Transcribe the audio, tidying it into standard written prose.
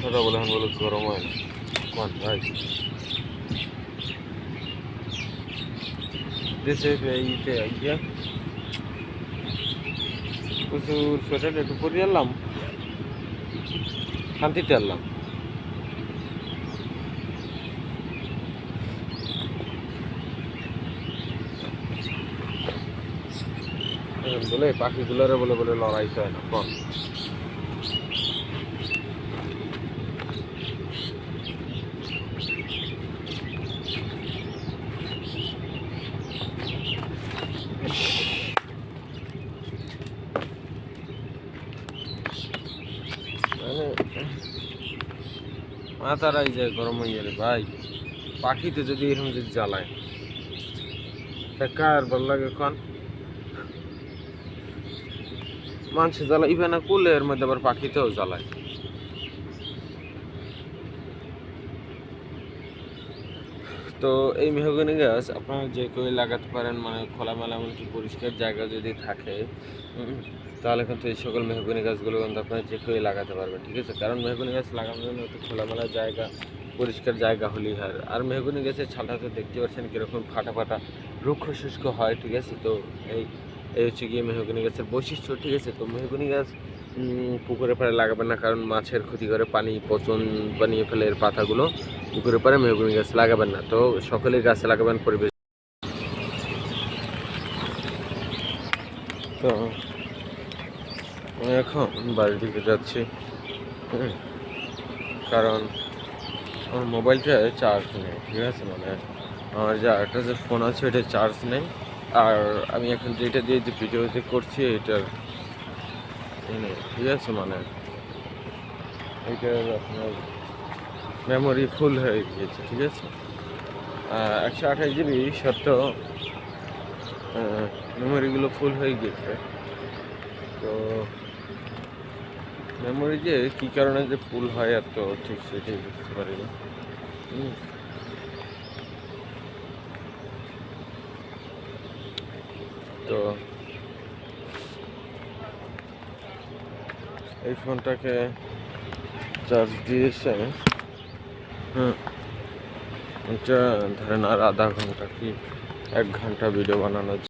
কথাটা বলে এখন বলে গরম হয় না কোন ভাই দেশে এইতে আইয়া প্রচুর সোয়েটার একটু পরে এলাম শান্তিতে এলাম বলে পাখিগুলোরে বলে বলে লড়াইতে হয় না কোন মাথারাই যায় গরম হয়ে গেলে ভাই পাখিতে যদি এরকম যদি জ্বালায় তা কার ভালো লাগে কোন মানুষে জ্বালাইবে না কুলে এর মধ্যে আবার পাখিতেও জ্বালায় তো এই মেহগনি গাছ আপনারা যে কেউ লাগাতে পারেন মানে খোলামেলা এমনকি পরিষ্কার জায়গা যদি থাকে তাহলে কিন্তু এই সকল মেহগনি গাছগুলো কিন্তু আপনারা যে কেউ লাগাতে পারবেন ঠিক আছে কারণ মেহগনি গাছ লাগানোর জন্য একটু খোলামেলা জায়গা পরিষ্কার জায়গা হলেই হয় আর মেহগনি গাছের ছালটা তো দেখতে পাচ্ছেন কীরকম ফাটা ফাটা রুক্ষ শুষ্ক হয় ঠিক আছে তো এই এই হচ্ছে গিয়ে মেহগনি গাছের বৈশিষ্ট্য ঠিক আছে তো মেহগনি গাছ পুকুরে পাড়ে লাগাবেন না কারণ মাছের ক্ষতি করে পানি পচন বানিয়ে ফেলে এর পাতাগুলো পুকুরে পাড়ে মেহগনি গাছ লাগাবেন না তো সকলেই গাছ লাগাবেন পরিবেশ তো আমি এখন বাড়ির দিকে যাচ্ছি কারণ আমার মোবাইলটা চার্জ নেই ঠিক আছে মানে আমার যে আরেকটা যে ফোন আছে ওইটা চার্জ নেই আর আমি এখন যেটা দিয়ে যে ভিডিও যে করছি এটার ঠিক আছে মানে এইটার আপনার মেমোরি ফুল হয়ে গিয়েছে ঠিক আছে 128 GB সত্ত্বেও মেমোরিগুলো ফুল হয়ে গিয়েছে তো মেমোরি যে কী কারণে যে ফুল হয় আর তো ঠিক সেটাই বুঝতে পারি না তো এই ফোনটাকে চার্জ দিয়েছে এটা ধরেন আর আধা ঘন্টা কি 1 ঘন্টা ভিডিও বানানোর